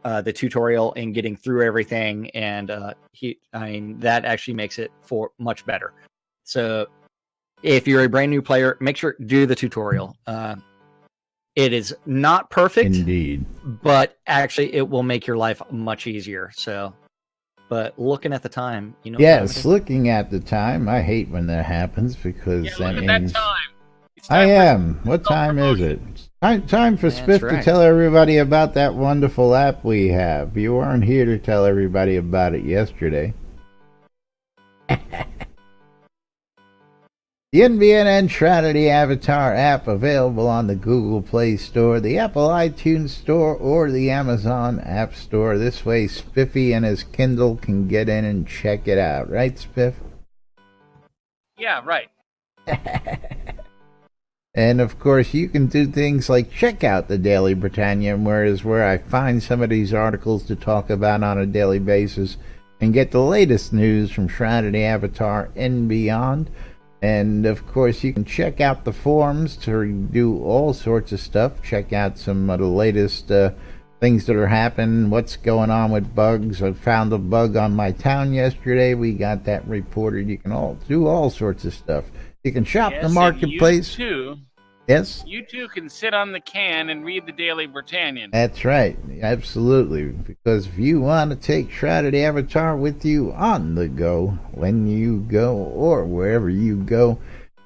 the tutorial and getting through everything, and that actually makes it for much better. So, if you're a brand new player, make sure do the tutorial. It is not perfect, indeed, but actually it will make your life much easier. So, but looking at the time, yes, looking at the time, I hate when that happens because that means that time. I am. What time is it? Time for Spiff to tell everybody about that wonderful app we have. You weren't here to tell everybody about it yesterday. The NBNN Shroud Avatar app available on the Google Play Store, the Apple iTunes Store, or the Amazon App Store. This way Spiffy and his Kindle can get in and check it out. Right, Spiff? Yeah, right. And, of course, you can do things like check out the Daily Britannia, where I find some of these articles to talk about on a daily basis and get the latest news from Shroud Avatar and beyond. And, of course, you can check out the forums to do all sorts of stuff. Check out some of the latest things that are happening, what's going on with bugs. I found a bug on my town yesterday. We got that reported. You can do all sorts of stuff. You can shop the marketplace. Yes? You too can sit on the can and read the Daily Britannian. That's right. Absolutely. Because if you want to take Shroud Avatar with you on the go, when you go, or wherever you go,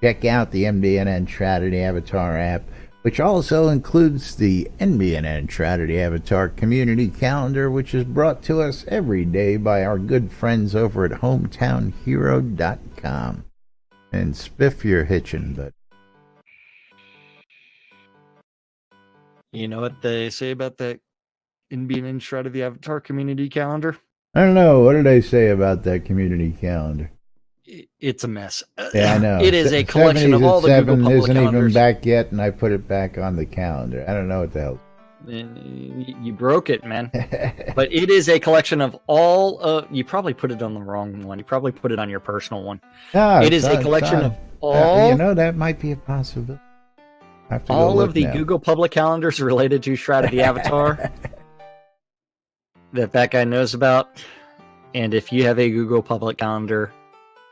check out the NBNN Shroud Avatar app, which also includes the NBNN Shroud Avatar community calendar, which is brought to us every day by our good friends over at hometownhero.com. And Spiff, you're hitching, but you know what they say about that NBNN Shroud of the Avatar community calendar? I don't know. What did they say about that community calendar? It's a mess. Yeah, I know. It is a collection of all the Google public isn't calendars. Even back yet, and I put it back on the calendar. I don't know what the hell. You broke it, man. But it is a collection of all. You probably put it on the wrong one. You probably put it on your personal one. No, it is a collection of all. That might be a possibility. All of the Google public calendars related to Shroud of the Avatar that guy knows about. And if you have a Google public calendar,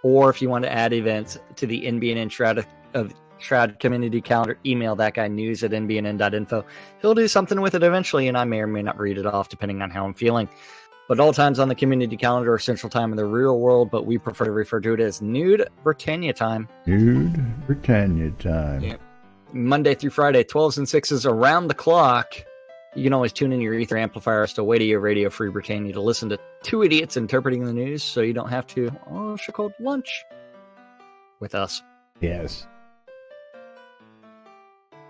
or if you want to add events to the NBNN Shroud community calendar, email that guy news@nbnn.info. He'll do something with it eventually, and I may or may not read it off depending on how I'm feeling. But all times on the community calendar are Central Time in the real world, but we prefer to refer to it as Nude Britannia time. Nude Britannia time. Yeah. Monday through Friday, 12s and 6s around the clock. You can always tune in your ether amplifiers to Radio Free Britannia to listen to two idiots interpreting the news, so you don't have to called lunch with us. Yes.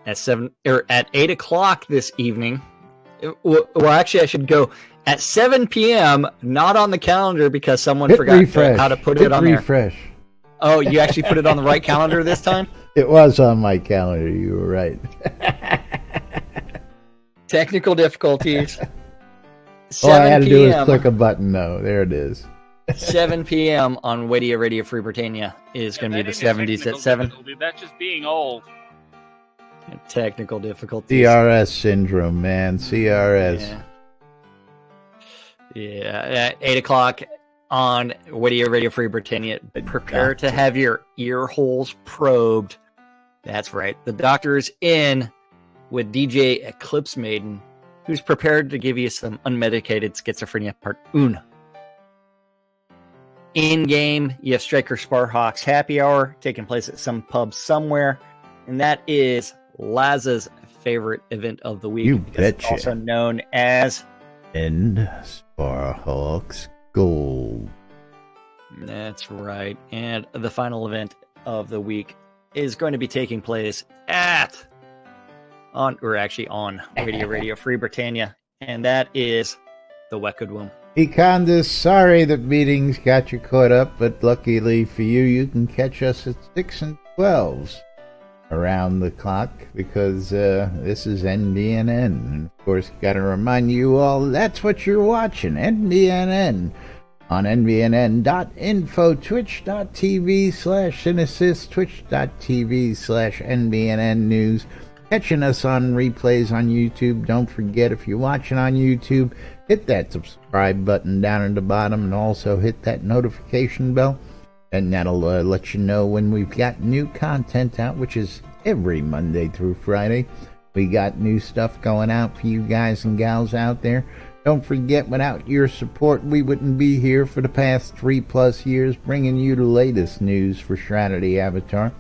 At 8 o'clock this evening, Well, actually, I should go at 7 p.m., not on the calendar because someone forgot how to put it on refresh. there. Oh, you actually put it on the right calendar this time? It was on my calendar. You were right. Technical difficulties. All I had to do was click a button, though. There it is. 7 p.m. on Radio Free Britannia is going to be the 70s at 7. That's just being old. Technical difficulties. CRS syndrome, man. CRS. Yeah. At 8 o'clock on Radio Free Britannia. Prepare to have your ear holes probed. That's right. The doctor is in with DJ Eclipse Maiden, who's prepared to give you some unmedicated schizophrenia part 1. In-game, you have Striker Sparhawks Happy Hour taking place at some pub somewhere, and that is Laza's favorite event of the week. You betcha. It's also known as And Sparhawks Gold. That's right. And the final event of the week is going to be taking place on Radio Free Britannia, and that is the Wekudwum. Econdas, sorry that meetings got you caught up, but luckily for you, you can catch us at 6 and 12s around the clock because this is NBNN. And of course, got to remind you all that's what you're watching, NBNN. On nbnn.info, twitch.tv/Synesys, twitch.tv/NBNN News. Catching us on replays on YouTube. Don't forget, if you're watching on YouTube, hit that subscribe button down at the bottom and also hit that notification bell. And that'll let you know when we've got new content out, which is every Monday through Friday. We got new stuff going out for you guys and gals out there. Don't forget, without your support, we wouldn't be here for the past 3+ years, bringing you the latest news for Shroud the Avatar.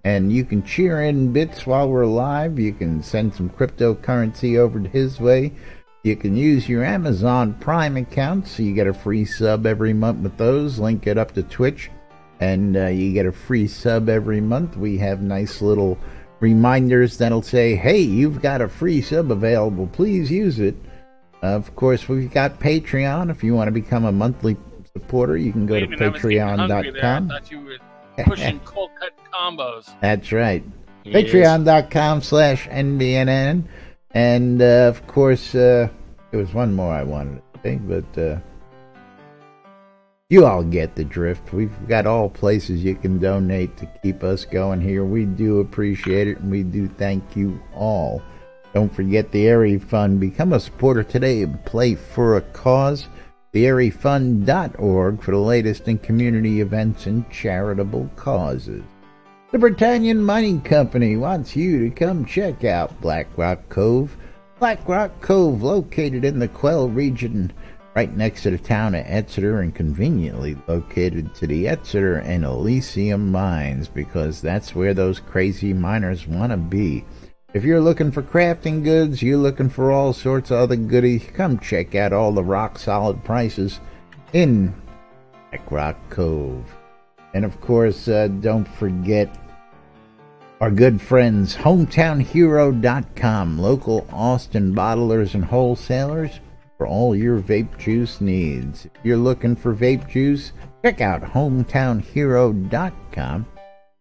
And you can cheer in bits while we're live. You can send some cryptocurrency over to his way. You can use your Amazon Prime account, so you get a free sub every month with those. Link it up to Twitch, and you get a free sub every month. We have nice little reminders that'll say, hey, you've got a free sub available. Please use it. Of course, we've got Patreon. If you want to become a monthly supporter, you can go to patreon.com. I thought you were pushing cold cut combos. That's right. Patreon.com/NBNN. And, of course, there was one more I wanted to say, but you all get the drift. We've got all places you can donate to keep us going here. We do appreciate it, and we do thank you all. Don't forget the Airy Fund. Become a supporter today and play for a cause. TheAiryFund.org for the latest in community events and charitable causes. The Britannian Mining Company wants you to come check out Black Rock Cove. Black Rock Cove, located in the Quell region, right next to the town of Exeter and conveniently located to the Exeter and Elysium mines, because that's where those crazy miners want to be. If you're looking for crafting goods, you're looking for all sorts of other goodies, come check out all the rock-solid prices in Black Rock Cove. And of course, don't forget our good friends, HometownHero.com, local Austin bottlers and wholesalers for all your vape juice needs. If you're looking for vape juice, check out HometownHero.com.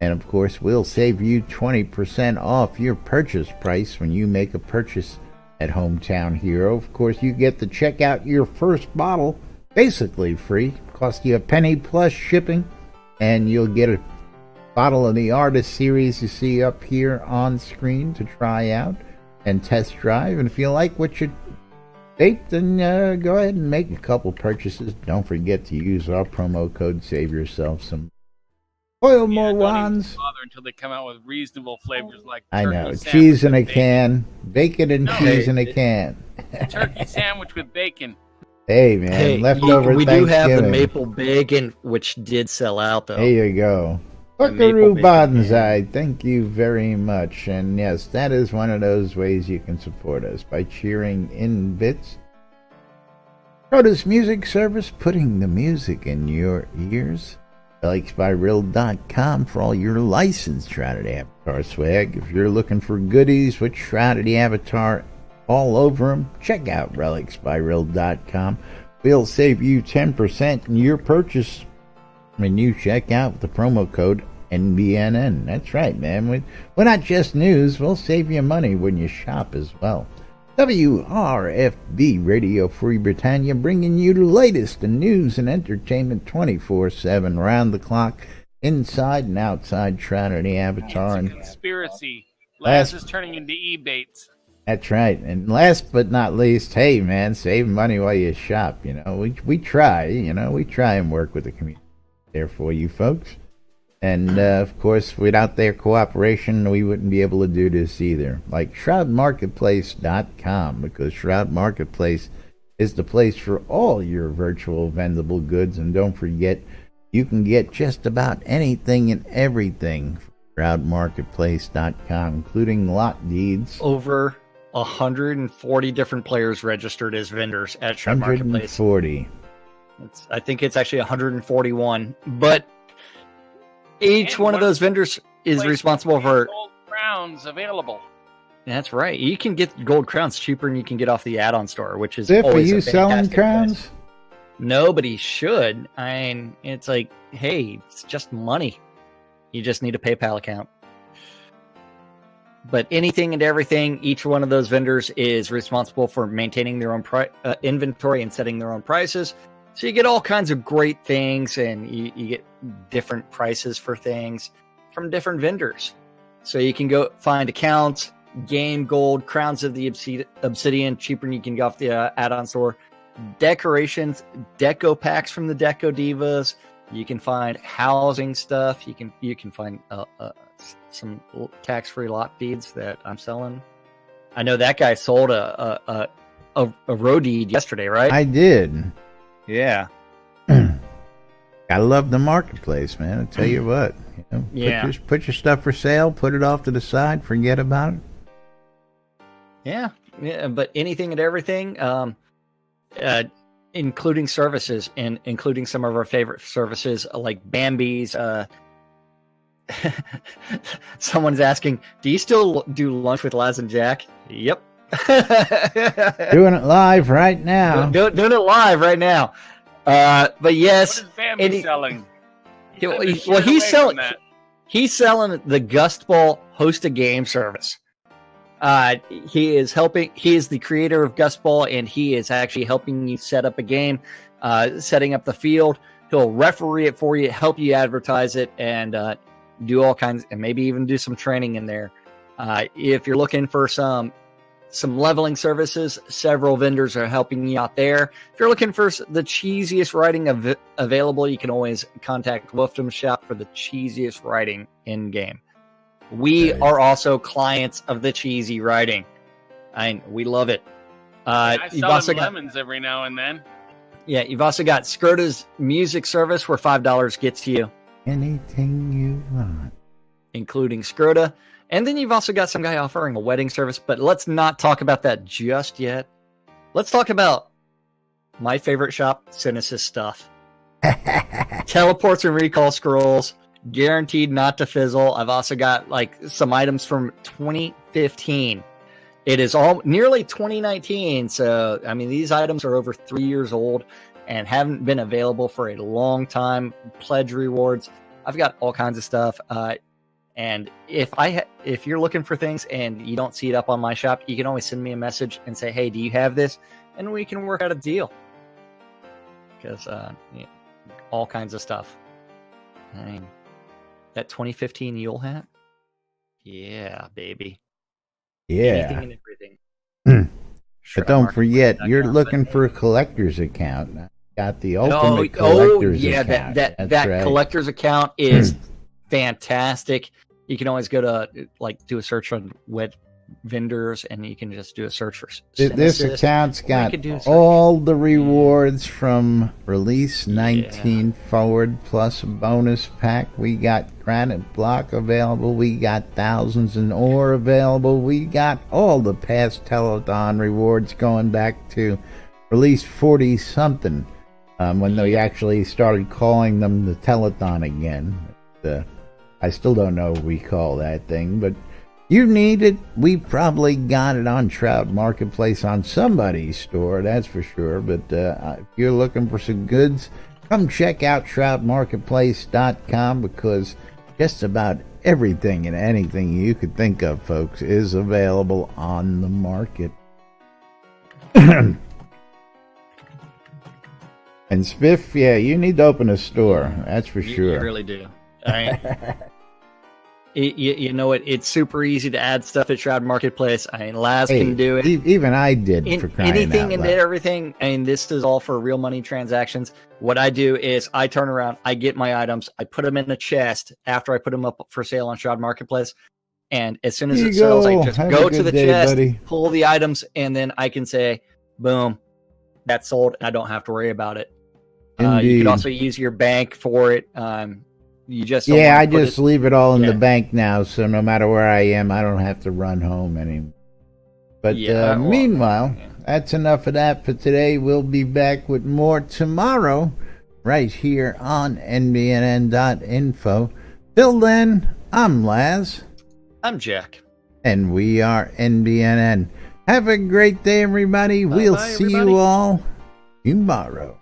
And of course, we'll save you 20% off your purchase price when you make a purchase at Hometown Hero. Of course, you get to check out your first bottle basically free. Cost you a penny plus shipping. And you'll get a bottle of the Artist Series you see up here on screen to try out and test drive. And if you like what you vape, then go ahead and make a couple purchases. Don't forget to use our promo code. Save yourself some oil more wands. Don't bother until they come out with reasonable flavors like I know, cheese in a can, bacon and cheese in a can. Turkey sandwich with bacon. Hey man, leftover we Thanksgiving. do have the maple bacon, which did sell out though. There you go. Buckaroo Bonsai, thank you very much. And yes, that is one of those ways you can support us, by cheering in bits. Produce Music Service, putting the music in your ears. LXByReal.com for all your licensed Shroud Avatar swag. If you're looking for goodies with Shroud Avatar all over them. Check out relicsbyreal.com. We'll save you 10% in your purchase when you check out the promo code NBNN. That's right, man. We're not just news. We'll save you money when you shop as well. WRFB Radio Free Britannia, bringing you the latest in news and entertainment 24/7, round the clock, inside and outside Shroud of the Avatar. It's a conspiracy. Laz is turning into E-baits. That's right. And last but not least, hey man, save money while you shop. You know, we try. You know, we try and work with the community there for you folks. And, of course, without their cooperation, we wouldn't be able to do this either. Like ShroudMarketplace.com, because Shroud Marketplace is the place for all your virtual vendable goods. And don't forget, you can get just about anything and everything from ShroudMarketplace.com, including lot deeds. Over 140 different players registered as vendors at Shroud Marketplace. 140. I think it's actually 141, but each one of those vendors is responsible for gold crowns available. That's right. You can get gold crowns cheaper than you can get off the add-on store, which is Biff, always are you selling crowns? Price. Nobody should. I mean, it's like, hey, it's just money. You just need a PayPal account. But anything and everything, each one of those vendors is responsible for maintaining their own inventory and setting their own prices. So you get all kinds of great things, and you get different prices for things from different vendors. So you can go find accounts, game gold, crowns of the obsidian, cheaper than you can go off the add-on store. Decorations, deco packs from the Deco Divas. You can find housing stuff. You can find some tax-free lot deeds that I'm selling. I know that guy sold a road deed yesterday, right? I did. Yeah. I love the marketplace, man. I tell you what. You know, yeah. Put your stuff for sale, put it off to the side, forget about it. Yeah. But anything and everything, including services, and including some of our favorite services like Bambi's. Someone's asking, do you still do lunch with Laz and Jack? Yep. Doing it live right now. Doing it live right now. But yes, what is Bambi selling? He's selling the Gust Ball host a game service. He is the creator of Gust Ball, and he is actually helping you set up a game, setting up the field. He'll referee it for you, help you advertise it, and do all kinds, and maybe even do some training in there. If you're looking for some leveling services, several vendors are helping you out there. If you're looking for the cheesiest writing available, you can always contact Wolfdom Shop for the cheesiest writing in game. We are also clients of the cheesy writing. We love it. I sell them lemons every now and then. Yeah, you've also got Skirta's music service, where $5 gets you anything you want, including Skirta. And then you've also got some guy offering a wedding service, but let's not talk about that just yet. Let's talk about my favorite shop, Synesis Stuff. Teleports and recall scrolls, guaranteed not to fizzle. I've also got some items from 2015. It is all nearly 2019, so I mean these items are over 3 years old and haven't been available for a long time. Pledge rewards. I've got all kinds of stuff. And if you're looking for things and you don't see it up on my shop, you can always send me a message and say, hey, do you have this? And we can work out a deal. Because all kinds of stuff. I mean, that 2015 Yule hat? Yeah, baby. Yeah. Anything and everything. But don't forget, you're looking for a collector's account. Got the ultimate collector's account. That right. Collector's account is fantastic. You can always go to do a search on web vendors, and you can just do a search for this account's got all the rewards from release 19 forward, plus a bonus pack. We got granite block available, we got thousands in ore available, we got all the past telethon rewards going back to release 40 something, when they actually started calling them the telethon again. I still don't know what we call that thing, but you need it, we probably got it on Shroud Marketplace on somebody's store, that's for sure. But if you're looking for some goods, come check out shroudmarketplace.com, because just about everything and anything you could think of, folks, is available on the market. And Spiff, yeah, you need to open a store, that's for sure. You really do. You know what? It's super easy to add stuff at Shroud Marketplace. I mean, Laz can do it. Even I did, for crying anything out and loud. everything. I mean, this is all for real money transactions. What I do is I turn around, I get my items, I put them in a chest after I put them up for sale on Shroud Marketplace. And as soon as it sells, I just go to the chest, pull the items, and then I can say, boom, that's sold. And I don't have to worry about it. You can also use your bank for it. You just I just leave it all in the bank now, so no matter where I am, I don't have to run home anymore. But meanwhile, that's enough of that for today. We'll be back with more tomorrow, right here on NBNN.info. Till then, I'm Laz. I'm Jack. And we are NBNN. Have a great day, everybody. We'll see you all tomorrow.